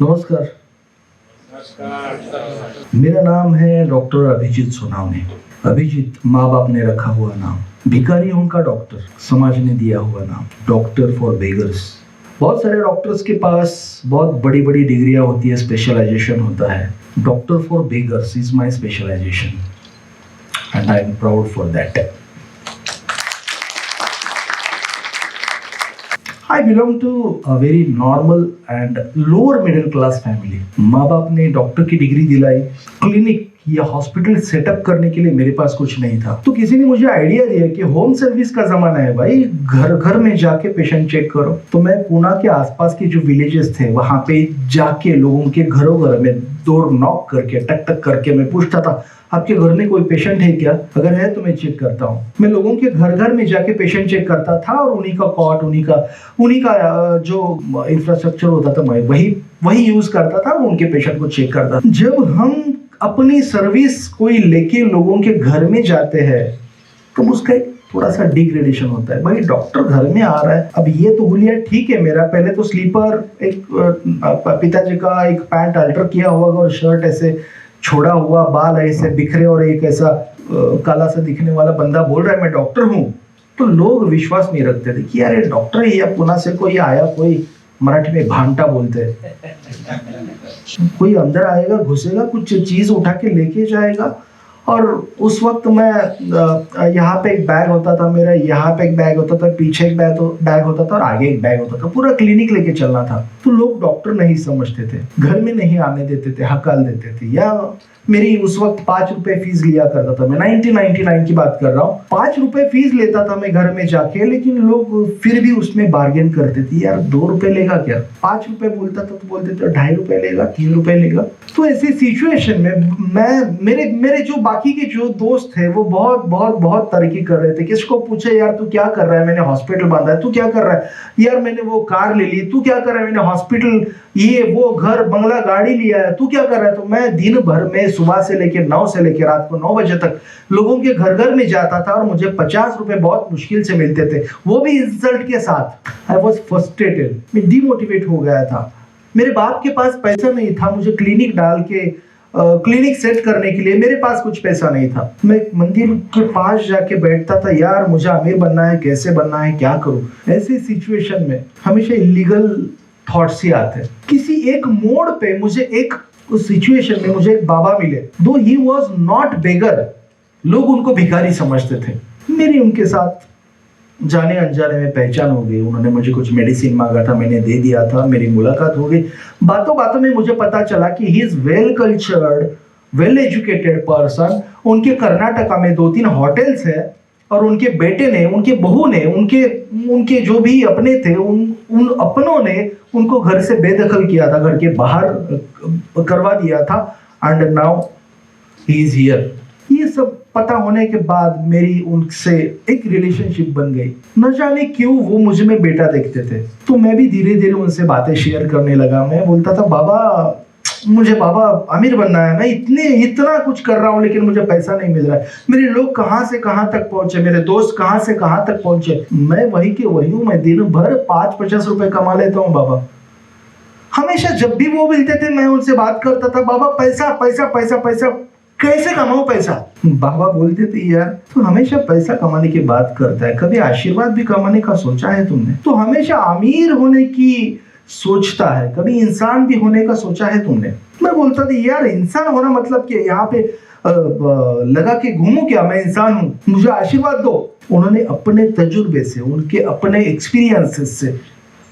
नमस्कार। मेरा नाम है डॉक्टर अभिजीत सोनावने। अभिजीत माँ बाप ने रखा हुआ नाम, भिखारियों का डॉक्टर समाज ने दिया हुआ नाम, डॉक्टर फॉर बेगर्स। बहुत सारे डॉक्टर्स के पास बहुत बड़ी बड़ी डिग्रियां होती है, स्पेशलाइजेशन होता है। Doctor for beggars is my specialisation and I am proud for that. I belong to a very normal and lower middle class family. माँ बाप ने डॉक्टर की डिग्री दिलाई, क्लिनिक या हॉस्पिटल सेटअप करने के लिए मेरे पास कुछ नहीं था। तो किसी ने मुझे आइडिया दिया कि होम सर्विस का जमाना है भाई, घर घर में जाके पेशेंट चेक करो। तो मैं पुणे के आसपास के जो विलेजेस थे वहां पे जाके लोगों के घरों घर में डोर नॉक करके टक टक करके मैं पूछता था, आपके घर में कोई पेशेंट है क्या? अगर है तो मैं चेक करता हूँ। मैं लोगों के घर घर में जाके पेशेंट चेक करता था और उन्हीं का कॉट, उन्हीं का जो इंफ्रास्ट्रक्चर होता था मैं वही यूज करता था और उनके पेशेंट को चेक करता था। जब हम अपनी सर्विस कोई लेके लोगों के घर में जाते हैं तो उसका एक थोड़ा सा डिग्रेडेशन होता है। भाई डॉक्टर घर में आ रहा है, अब ये तो हुलिया ठीक है मेरा, पहले तो स्लीपर एक पिताजी का एक पैंट अल्टर किया हुआ और शर्ट ऐसे छोड़ा हुआ, बाल ऐसे बिखरे और एक ऐसा काला सा दिखने वाला बंदा बोल रहा है मैं डॉक्टर हूँ, तो लोग विश्वास नहीं रखते थे कि यार ये डॉक्टर है या पुणे से कोई आया, कोई मराठी में भांटा बोलते हैं, कोई अंदर आएगा, घुसेगा, कुछ चीज उठा के लेके जाएगा। और उस वक्त मैं यहाँ पे एक बैग होता था मेरा, यहाँ पे एक बैग होता था, पीछे एक बैग होता था और आगे एक बैग होता था, पूरा क्लिनिक लेके चलना था। तो लोग डॉक्टर नहीं समझते थे, घर में नहीं आने देते थे, हकाल देते थे। या मेरी उस वक्त 5 रुपए फीस लिया करता था, मैं 1999 की बात कर रहा हूँ। 5 रुपए फीस लेता था मैं घर में जाके, लेकिन लोग फिर भी उसमें बार्गेन करते थे, यार 2 रुपए लेगा क्या? 5 रुपए बोलता था तो बोलते थे 2.5 रुपए लेगा, 3 रुपए लेगा। तो ऐसी सिचुएशन में मेरे जो बाकी के जो दोस्त थे वो बहुत बहुत बहुत तरक्की कर रहे थे। किसको पूछे यार तू क्या कर रहा है? मैंने हॉस्पिटल बांधा है। तू क्या कर रहा है? यार मैंने वो कार ले ली। तू क्या कर रहा है? मैंने हॉस्पिटल, ये वो, घर बंगला, गाड़ी लिया है। तू क्या कर रहा है? तो मैं दिन भर में सुबह से लेकर 9 से लेकर रात को 9 बजे तक लोगों के घर घर में जाता था और मुझे 50 रुपए बहुत मुश्किल से मिलते थे, वो भी इंसल्ट के साथ। आई वॉज फ्रस्ट्रेटेड, मैं डिमोटिवेट हो गया था। मेरे बाप के पास पैसा नहीं था मुझे क्लिनिक डाल के क्लिनिक सेट करने के लिए, मेरे पास कुछ पैसा नहीं था। मैं एक मंदिर के पास जाके बैठता था, यार मुझे अमीर बनना है, कैसे बनना है, क्या करूं? ऐसी सिचुएशन में हमेशा इलीगल थॉट्स ही आते हैं। किसी एक मोड़ पे मुझे एक उस सिचुएशन में मुझे एक बाबा मिले, दो ही वॉज नॉट बेगर, लोग उनको भिखारी समझते थे। मेरी उनके साथ जाने अनजाने में पहचान हो गई। उन्होंने मुझे कुछ मेडिसिन मांगा था, मैंने दे दिया था, मेरी मुलाकात हो गई। बातों बातों में मुझे पता चला कि he is well cultured, well educated person. उनके कर्नाटका में 2-3 होटल्स है और उनके बेटे ने, उनके बहू ने, उनके जो भी अपने थे उन अपनों ने उनको घर से बेदखल किया था, घर के बाहर करवा दिया था। And now he is here. ये सब पता होने के बाद मेरी उनसे एक रिलेशनशिप बन गई। न जाने क्यों वो मुझ में बेटा देखते थे, तो मैं भी धीरे धीरे उनसे बातें शेयर करने लगा। मैं बोलता था बाबा, मुझे बाबा अमीर बनना है, मैं इतना कुछ कर रहा हूँ लेकिन मुझे पैसा नहीं मिल रहा है। मेरे लोग कहाँ से कहाँ तक पहुंचे, मेरे दोस्त कहाँ से कहाँ तक पहुंचे, मैं वही के वही हूँ। मैं दिन भर 5-50 रुपए कमा लेता हूँ बाबा। हमेशा जब भी वो मिलते थे मैं उनसे बात करता था, बाबा पैसा पैसा पैसा पैसा, कैसे कमाऊं पैसा? बाबा बोलते थे यार तू हमेशा पैसा कमाने की बात करता है, कभी आशीर्वाद भी कमाने का सोचा है तुमने? तो हमेशा अमीर होने की सोचता है, कभी इंसान भी होने का सोचा है तुमने? मैं बोलता था यार इंसान होना मतलब कि यहाँ पे लगा के घूमू क्या? मैं इंसान हूँ, मुझे आशीर्वाद दो। उन्होंने अपने तजुर्बे से, उनके अपने एक्सपीरियंसेस से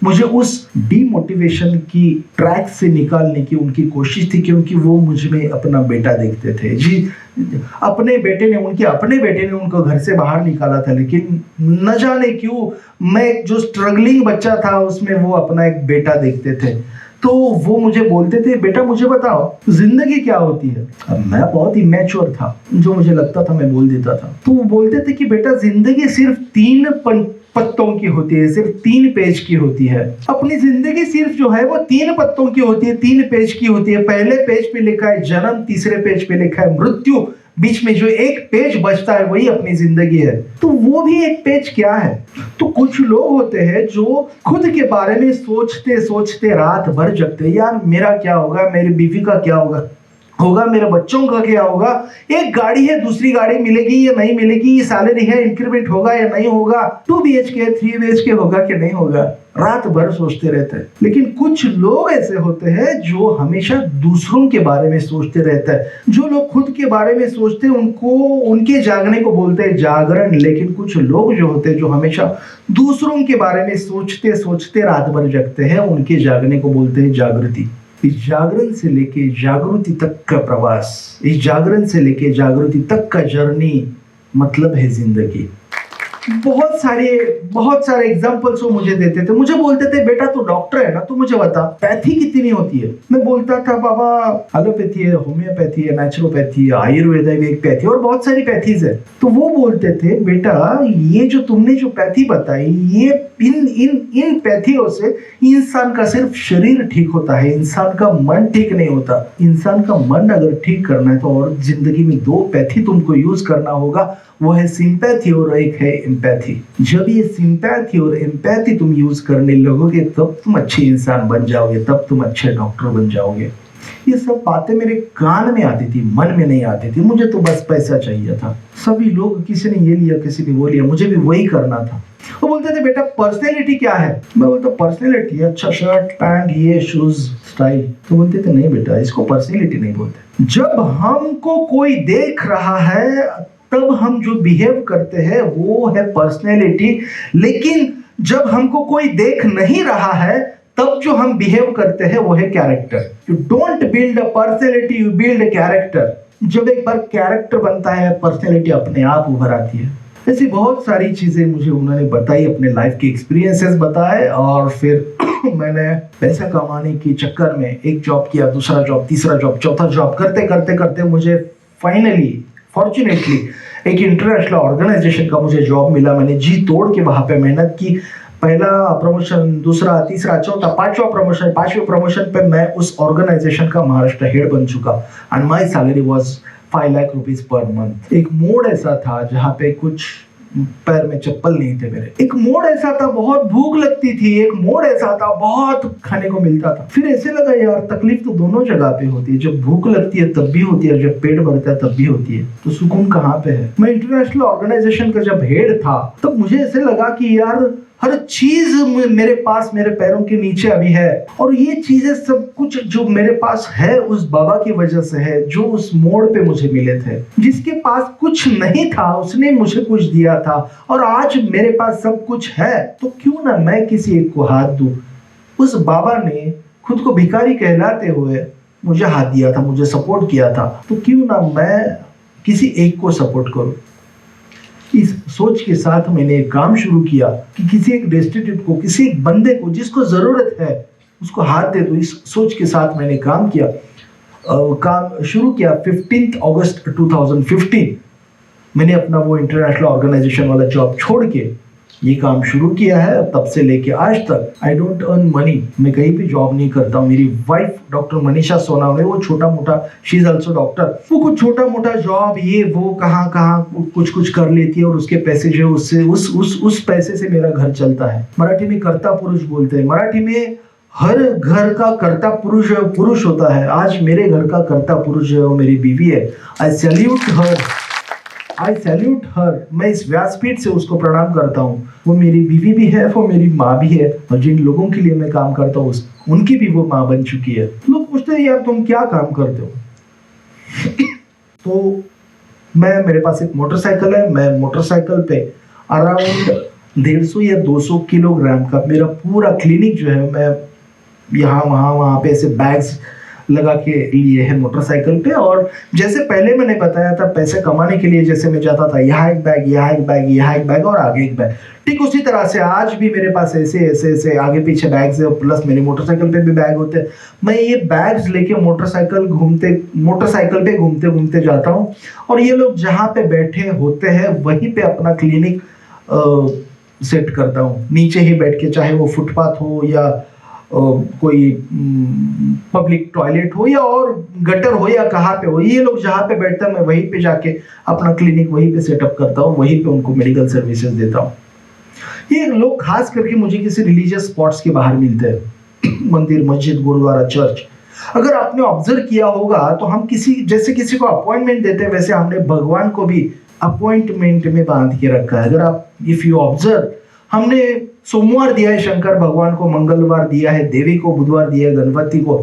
मुझे उस डीमोटिवेशन की ट्रैक से निकालने की उनकी कोशिश थी, क्योंकि वो मुझ में अपना बेटा देखते थे। जी, उनके अपने बेटे ने उनको घर से बाहर निकाला था, लेकिन न जाने क्यों मैं जो स्ट्रगलिंग बच्चा था उसमें वो अपना एक बेटा देखते थे। तो वो मुझे बोलते थे बेटा मुझे बताओ जिंदगी क्या होती है। अब मैं बहुत इमेच्योर था, जो मुझे लगता था मैं बोल देता था। तो वो बोलते थे कि बेटा जिंदगी सिर्फ 3 पत्तों की होती है, सिर्फ 3 पेज की होती है। अपनी जिंदगी सिर्फ जो है वो 3 पत्तों की होती है, 3 पेज की होती है। पहले पेज पे लिखा है जन्म, तीसरे पेज पे लिखा है मृत्यु, बीच में जो एक पेज बचता है वही अपनी जिंदगी है, तो वो भी एक पेज क्या है। तो कुछ लोग होते हैं जो खुद के बारे में सोचते सोचते रात भर जगते हैं, यार मेरा क्या होगा, मेरी बीवी का क्या होगा मेरे बच्चों का क्या होगा, एक गाड़ी है दूसरी गाड़ी मिलेगी या नहीं मिलेगी, सैलरी है इंक्रीमेंट होगा या नहीं होगा, 2 BHK 3 BHK होगा कि नहीं होगा, रात भर सोचते रहते हैं। लेकिन कुछ लोग ऐसे होते हैं जो हमेशा दूसरों के बारे में सोचते रहते हैं। जो लोग खुद के बारे में सोचते हैं उनको उनके जागने को बोलते हैं जागरण, लेकिन कुछ लोग जो होते हैं जो हमेशा दूसरों के बारे में सोचते सोचते रात भर जगते हैं, उनके जागने को बोलते हैं जागृति। इस जागरण से लेके जागृति तक का प्रवास, इस जागरण से लेके जागृति तक का जर्नी मतलब है जिंदगी। बहुत सारे एग्जांपल्स वो मुझे देते थे, मुझे बोलते थे बेटा तू डॉक्टर है ना, तू मुझे बता पैथी कितनी होती है। मैं बोलता था बाबा एलोपैथी है, होम्योपैथी है, नेचुरोपैथी है, आयुर्वेदिक पैथी और बहुत सारी पैथीज है। तो वो बोलते थे बेटा ये जो तुमने जो पैथी बताई, ये इन पैथियों से इंसान का सिर्फ शरीर ठीक होता है, इंसान का मन ठीक नहीं होता। इंसान का मन अगर ठीक करना है तो और जिंदगी में 2 पैथी तुमको यूज करना होगा, वो है सिंपैथी और एक है एम्पैथी। जब ये सिंपैथी और एम्पैथी तुम यूज करने लगोगे तब तुम अच्छे इंसान बन जाओगे, तब तुम अच्छे डॉक्टर बन जाओगे। ये सब बातें मेरे कान में आती थी, मन में नहीं आती थी। मुझे तो बस पैसा चाहिए था। सभी लोग, किसी ने ये लिया किसी ने वो लिया, मुझे भी वही करना था। वो बोलते थे बेटा पर्सनैलिटी क्या है। मैं बोलता पर्सनैलिटी अच्छा शर्ट पैंट ये शूज स्टाइल। तो बोलते थे नहीं बेटा इसको पर्सनैलिटी नहीं बोलते। जब हमको कोई देख रहा है तब हम जो बिहेव करते हैं वो है पर्सनैलिटी, लेकिन जब हमको कोई देख नहीं रहा है तब जो हम बिहेव करते हैं वो है character. You don't build a personality, you build a character. जब एक बार कैरेक्टर बनता है पर्सनैलिटी अपने आप उभर आती है। ऐसी बहुत सारी चीजें मुझे उन्होंने बताई, अपने लाइफ के एक्सपीरियंसेस बताए, और फिर मैंने पैसा कमाने के चक्कर में एक जॉब किया, दूसरा जॉब, तीसरा जॉब, चौथा जॉब करते करते करते मुझे फाइनली फॉर्चुनेटली एक इंटरनेशनल ऑर्गेनाइजेशन का मुझे जॉब मिला। मैंने जी तोड़ के वहां पे मेहनत की। पहला प्रमोशन, दूसरा, तीसरा, चौथा, पांचवा प्रमोशन पे मैं उस ऑर्गेनाइजेशन का महाराष्ट्र हेड बन चुका and my salary was 5 lakh rupees per month. एक मोड ऐसा था जहाँ पे कुछ पैर में चप्पल नहीं थे मेरे। एक मोड ऐसा था बहुत भूख लगती थी, एक मोड ऐसा था बहुत खाने को मिलता था। फिर ऐसे लगा यार तकलीफ तो दोनों जगह पे होती है, जब भूख लगती है तब भी होती है, जब पेट भरता है तब भी होती है, तो सुकून कहाँ पे है। मैं इंटरनेशनल ऑर्गेनाइजेशन का जब हेड था तब मुझे ऐसे लगा कि यार हर चीज मेरे पास मेरे पैरों के नीचे अभी है, और ये चीजें सब कुछ जो मेरे पास है उस बाबा की वजह से है जो उस मोड़ पे मुझे मिले थे। जिसके पास कुछ नहीं था उसने मुझे कुछ दिया था, और आज मेरे पास सब कुछ है तो क्यों ना मैं किसी एक को हाथ दूं। उस बाबा ने खुद को भिखारी कहलाते हुए मुझे हाथ दिया था, मुझे सपोर्ट किया था, तो क्यों ना मैं किसी एक को सपोर्ट करूं। इस सोच के साथ मैंने एक काम शुरू किया कि किसी एक डेस्टिट्यूट को, किसी एक बंदे को जिसको जरूरत है उसको हाथ दे दो। इस सोच के साथ मैंने काम किया, काम शुरू किया। 15 अगस्त 2015 मैंने अपना वो इंटरनेशनल ऑर्गेनाइजेशन वाला जॉब छोड़ के ये काम शुरू किया है। तब से लेके आज तक आई डोंट अर्न मनी, मैं कहीं भी जॉब नहीं करता हूँ। मेरी वाइफ डॉक्टर मनीषा सोनावणे, वो छोटा मोटा, शी इज ऑल्सो डॉक्टर, वो कुछ छोटा मोटा जॉब ये वो कहाँ कुछ कर लेती है, और उसके पैसे जो उससे उस पैसे से मेरा घर चलता है। मराठी में कर्ता पुरुष बोलते हैं, मराठी में हर घर का कर्ता पुरुष होता है। आज मेरे घर का कर्ता पुरुष जो मेरी बीवी है, आई सैल्यूट हर। मैं इस व्यासपीठ से उसको प्रणाम करता हूँ। वो मेरी बीवी भी है, वो मेरी माँ भी है, और जिन लोगों के लिए मैं काम करता हूँ उनकी भी वो माँ बन चुकी है। लोग पूछते हैं यार तुम क्या काम करते हो तो मेरे पास एक मोटरसाइकिल है। मैं मोटरसाइकिल पे अराउंड 150 या 200 किलोग्राम का मेरा पूरा क्लिनिक जो है, मैं यहाँ वहाँ पे ऐसे बैग्स लगा के लिए है मोटरसाइकिल पे। और जैसे पहले मैंने बताया था पैसे कमाने के लिए जैसे मैं जाता था, यहाँ एक बैग, यहाँ एक बैग, यहाँ एक बैग और आगे एक बैग, ठीक उसी तरह से आज भी मेरे पास ऐसे आगे पीछे बैग्स है, प्लस मेरी मोटरसाइकिल पे भी बैग होते हैं। मैं ये बैग्स लेके मोटरसाइकिल पे घूमते घूमते जाता हूँ, और ये लोग जहाँ पे बैठे होते हैं वहीं पे अपना क्लिनिक सेट करता हूँ। नीचे ही बैठ के, चाहे वो फुटपाथ हो या कोई पब्लिक टॉयलेट हो या और गटर हो या कहाँ पे हो, ये लोग जहाँ पे बैठते हैं मैं वहीं पे जाके अपना क्लिनिक वहीं पे सेटअप करता हूँ, वहीं पे उनको मेडिकल सर्विसेज देता हूँ। ये लोग खास करके मुझे किसी रिलीजियस स्पॉट्स के बाहर मिलते हैं, मंदिर, मस्जिद, गुरुद्वारा, चर्च। अगर आपने ऑब्जर्व किया होगा तो हम किसी को अपॉइंटमेंट देते हैं, वैसे हमने भगवान को भी अपॉइंटमेंट में बांध के रखा है। अगर आप इफ यू ऑब्जर्व, हमने सोमवार दिया है शंकर भगवान को, मंगलवार दिया है देवी को, बुधवार दिया है गणपति को,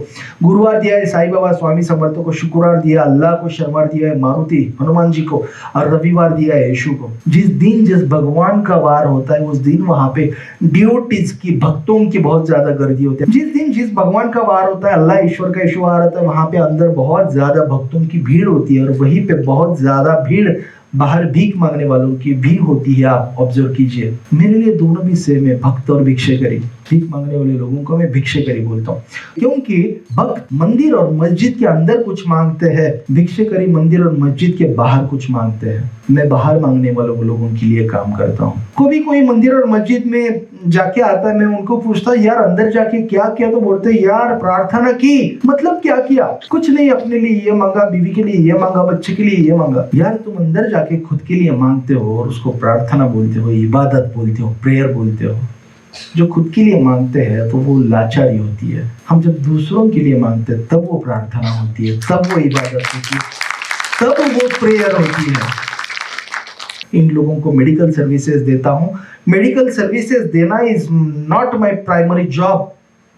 गुरुवार दिया है साईं बाबा स्वामी समर्थ को, शुक्रवार दिया अल्लाह को, शनिवार दिया है मारुति हनुमान जी को, और रविवार दिया है यीशु को। जिस भगवान का वार होता है उस दिन वहां पे डिवोटीज की, भक्तों की बहुत ज्यादा गर्दी होती है। जिस भगवान का वार होता है, अल्लाह ईश्वर का ईश्वर वार होता है, वहां पे अंदर बहुत ज्यादा भक्तों की भीड़ होती है और वहीं पे बहुत ज्यादा भीड़ बाहर भीख मांगने वालों की भी होती है। आप ऑब्जर्व कीजिए, मेरे लिए दोनों भी सेम है, भक्त और भिक्षेकरी। भीख मांगने वाले लोगों को मैं भिक्षेकरी बोलता हूँ, क्योंकि भक्त मंदिर और मस्जिद के अंदर कुछ मांगते हैं, भिक्षेकरी मंदिर और मस्जिद के बाहर कुछ मांगते हैं। मैं बाहर मांगने वालों लोगों के लिए काम करता हूँ। कोई मंदिर और मस्जिद में जाके आता है, मैं उनको पूछता यार अंदर जाके क्या किया, तो बोलते यार प्रार्थना की। मतलब क्या किया? कुछ नहीं, अपने लिए ये मांगा, बीवी के लिए ये मांगा, बच्चे के लिए ये मांगा। यार तुम अंदर जाके खुद के लिए मांगते हो और उसको प्रार्थना बोलते हो, इबादत बोलते हो, प्रेयर बोलते हो। जो खुद के लिए मांगते हैं तो वो लाचारी होती है। हम जब दूसरों के लिए मांगते हैं तब वो प्रार्थना होती है, तब वो इबादत होती है, तब वो प्रेयर होती है। इन लोगों को मेडिकल सर्विसेज देता हूँ। मेडिकल सर्विसेज देना is not my primary job,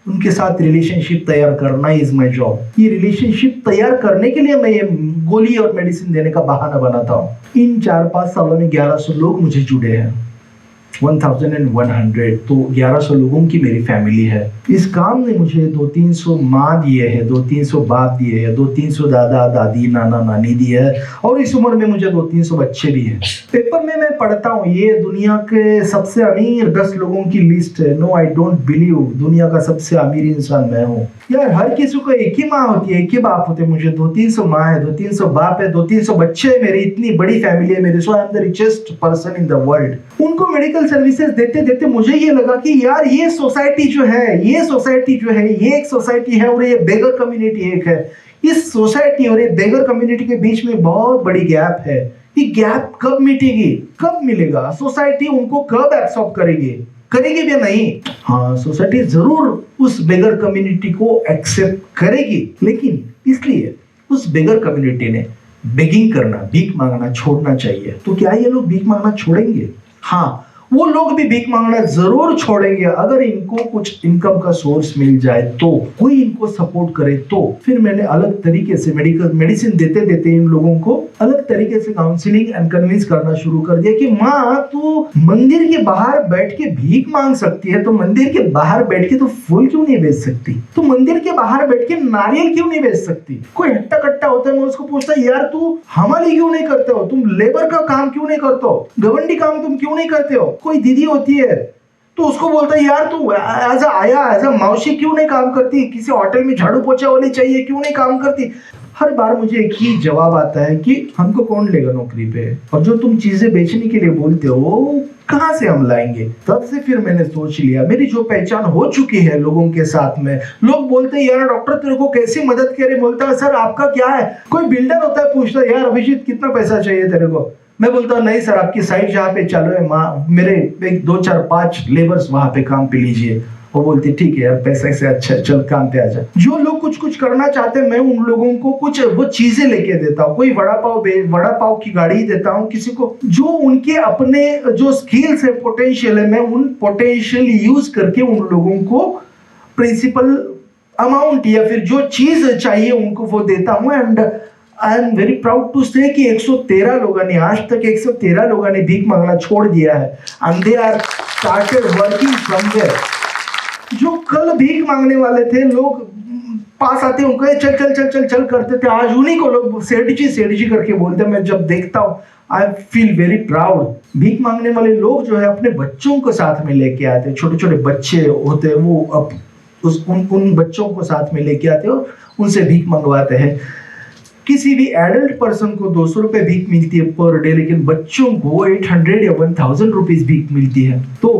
उनके साथ रिलेशनशिप तैयार करना इज माय जॉब। ये रिलेशनशिप तैयार करने के लिए मैं ये गोली और मेडिसिन देने का बहाना बनाता हूँ। इन 4-5 सालों में 1100 लोग मुझे जुड़े हैं, 1100, तो 1100 लोगों की मेरी फैमिली है। इस काम ने मुझे 200-300 माँ दिए हैं, 200-300 बाप दिए हैं, 200-300 दादा दादी नाना नानी दिए है, और इस उम्र में मुझे 200-300 बच्चे भी हैं। पेपर में मैं पढ़ता हूँ ये दुनिया के सबसे अमीर 10 लोगों की लिस्ट है। नो, आई डोंट बिलीव दुनिया का सबसे अमीर इंसान मैं हूँ। यार हर किसी को एक ही माँ होती है, एक ही बाप होते हैं। मुझे 200-300 माँ है, 200-300 बाप है, 200-300 बच्चे है, मेरी इतनी बड़ी फैमिली है मेरी। So I am the richest person in the world. उनको मेडिकल सर्विसेज देते देते मुझे ये लगा कि यार ये सोसाइटी जो है, ये एक सोसाइटी है और ये बेगर कम्युनिटी एक है। इस सोसाइटी और ये बेगर कम्युनिटी के बीच में बहुत बड़ी गैप है। ये गैप कब मिटेगी, कब मिलेगा? सोसाइटी उनको कब एब्सॉर्ब करेगी भी नहीं। हाँ, सोसाइटी जरूर उस बेगर कम्युनिटी को एक्सेप्ट करेगी, लेकिन इसलिए उस बेगर कम्युनिटी ने बेगिंग करना, भीख मांगना छोड़ना चाहिए। तो क्या ये लोग भीख मांगना छोड़ेंगे? हाँ, वो लोग भी भीख मांगना जरूर छोड़ेंगे अगर इनको कुछ इनकम का सोर्स मिल जाए, तो कोई इनको सपोर्ट करे तो। फिर मैंने अलग तरीके से मेडिसिन देते देते इन लोगों को अलग तरीके से काउंसलिंग एंड कन्विंस करना शुरू कर दिया कि माँ तू मंदिर के बाहर बैठ के भीख मांग सकती है, तो मंदिर के बाहर बैठ के तो फूल क्यों नहीं बेच सकती? तो मंदिर के बाहर बैठ के नारियल क्यों नहीं बेच सकती? कोई हट्टा कट्टा होता है, मैं उसको पूछता यार तू हमाली क्यों नहीं करते हो, तुम लेबर का काम क्यों नहीं करते हो, गवंडी काम तुम क्यों नहीं करते हो? कोई दीदी होती है तो उसको बोलता है यार तू एज अ मौसी क्यों नहीं काम करती, किसी होटल में झाड़ू पोछा वाली चाहिए क्यों नहीं काम करती? हर बार मुझे एक ही जवाब आता है कि हमको कौन लेगा नौकरी पे, और जो तुम चीजें बेचने के लिए बोलते हो कहां से हम लाएंगे? तब से फिर मैंने सोच लिया, मेरी जो पहचान हो चुकी है लोगों के साथ में, लोग बोलते हैं यार डॉक्टर तेरे को कैसी मदद करे, बोलता है सर आपका क्या है? कोई बिल्डर होता है पूछता है यार अभिजीत कितना पैसा चाहिए तेरे को? मैं बोलता हूँ नहीं सर, आपकी साइट जहाँ पे चालू है मेरे 1, 2, 4, 5 लेबर्स वहां पे काम पे लीजिए। वो बोलती ठीक है यार पैसे से अच्छा चल काम पे आ जा। जो लोग कुछ करना चाहते हैं मैं उन लोगों को कुछ वो चीजें लेके देता हूँ। कोई वड़ा पाव की गाड़ी देता हूँ किसी को, जो उनके अपने जो स्किल्स है, पोटेंशियल है, मैं उन पोटेंशियल यूज करके उन लोगों को प्रिंसिपल अमाउंट या फिर जो चीज चाहिए उनको वो देता हूँ। And I am very proud to say कि 113 लोगों ने आज तक 113 लोगों ने भीख मांगना छोड़ दिया है, and they are started working somewhere. जो कल भीख मांगने वाले थे, लोग पास आते उनको चल चल चल चल चल करते थे, आज उन्हीं को लोग सेठ जी करके बोलते। मैं जब देखता हूँ आई फील वेरी प्राउड। भीख मांगने वाले लोग जो है अपने बच्चों को साथ में लेके आते, छोटे छोटे बच्चे होते हैं वो उन बच्चों को साथ में लेके आते और उनसे भीख मंगवाते हैं। किसी भी एडल्ट पर्सन को 200 रुपए भीख मिलती है पर डे, लेकिन बच्चों को 800 या 1000 रुपीज भीख मिलती है। तो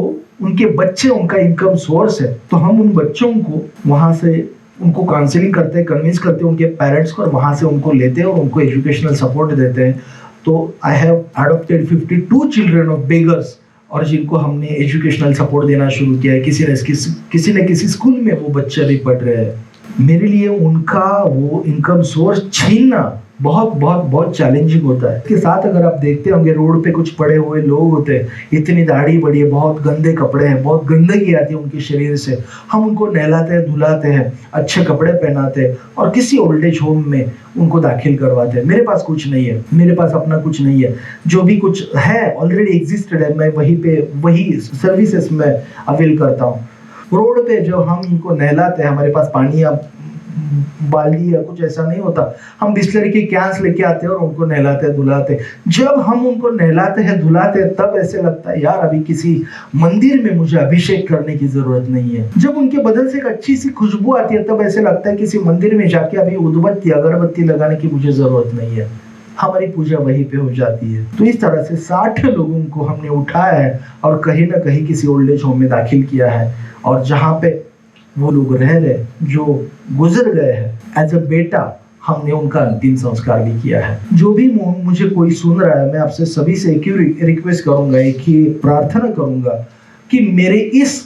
उनके बच्चे उनका इनकम सोर्स है, तो हम उन बच्चों को वहां से उनको काउंसलिंग करते हैं, कन्विंस करते हैं उनके पेरेंट्स को, और वहां से उनको लेते हैं और उनको एजुकेशनल सपोर्ट देते हैं। तो I have adopted 52 children of beggars, और जिनको हमने एजुकेशनल सपोर्ट देना शुरू किया है। किसी न किसी स्कूल में वो बच्चे अभी पढ़ रहे हैं। मेरे लिए उनका वो इनकम सोर्स छीनना बहुत बहुत बहुत चैलेंजिंग होता है। इसके साथ अगर आप देखते होंगे रोड पे कुछ पड़े हुए लोग होते हैं, इतनी दाढ़ी बड़ी है, बहुत गंदे कपड़े हैं, बहुत गंदगी आती है उनके शरीर से, हम उनको नहलाते हैं, धुलाते हैं, अच्छे कपड़े पहनाते हैं और किसी ओल्ड एज होम में उनको दाखिल करवाते हैं। मेरे पास कुछ नहीं है, मेरे पास अपना कुछ नहीं है, जो भी कुछ है ऑलरेडी एग्जिस्टेड है, मैं वही सर्विसेज में अवेल करता हूँ। रोड पे जब हम इनको नहलाते हैं, हमारे पास पानी या बाल्टी या कुछ ऐसा नहीं होता, हम बिस्लरी की कैंस लेके आते हैं और उनको नहलाते हैं, धुलाते हैं। जब हम उनको नहलाते हैं, धुलाते हैं, तब ऐसे लगता है यार अभी किसी मंदिर में मुझे अभिषेक करने की जरूरत नहीं है। जब उनके बदन से एक अच्छी सी खुशबू आती है, तब ऐसे लगता है किसी मंदिर में जाके अभी उदबत्ती अगरबत्ती लगाने की मुझे जरूरत नहीं है। हमारी पूजा वहीं पे हो जाती है। तो इस तरह से 60 लोगों को हमने उठाया है और कहीं ना कहीं किसी ओल्ड एज होम में दाखिल किया है, और जहाँ पे वो लोग रह रहे जो गुजर गए हैं एज अ बेटा, हमने उनका अंतिम संस्कार भी किया है। जो भी मुझे कोई सुन रहा है, मैं आपसे सभी से एक ही रिक्वेस्ट करूंगा, एक ही प्रार्थना करूंगा कि मेरे इस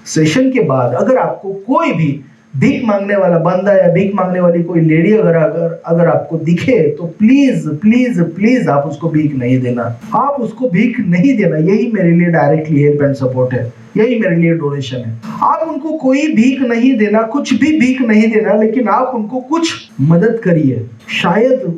सेशन के बाद अगर आपको कोई भी भीख मांगने वाला बंदा या भीख मांगने वाली कोई लेडी अगर आपको दिखे, तो प्लीज प्लीज प्लीज आप उसको भीख नहीं देना, आप उसको भीख नहीं देना। यही मेरे लिए डायरेक्टली हेल्प एंड सपोर्ट है, यही मेरे लिए डोनेशन है। आप उनको कोई भीख नहीं देना, कुछ भी भीख नहीं देना, लेकिन आप उनको कुछ मदद करिए। शायद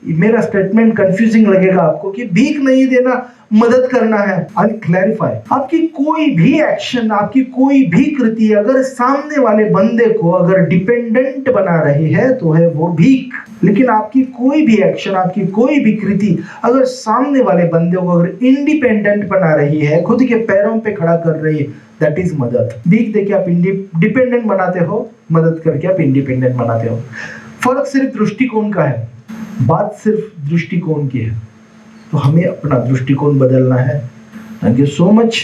मेरा स्टेटमेंट कंफ्यूजिंग लगेगा आपको कि भीख नहीं देना, मदद करना है। आई क्लैरिफाई, आपकी कोई भी एक्शन, आपकी कोई भी कृति अगर सामने वाले बंदे को अगर डिपेंडेंट बना रही है, तो है वो भीख। लेकिन आपकी कोई भी एक्शन, आपकी कोई भी कृति अगर सामने वाले बंदे को अगर इंडिपेंडेंट बना रही है, खुद के पैरों पे खड़ा कर रही है, दैट इज मदद। भीख देके आप डिपेंडेंट बनाते हो, मदद करके आप इंडिपेंडेंट बनाते हो। फर्क सिर्फ दृष्टिकोण का है, बात सिर्फ दृष्टिकोण की है। तो हमें अपना दृष्टिकोण बदलना है। Thank you so much.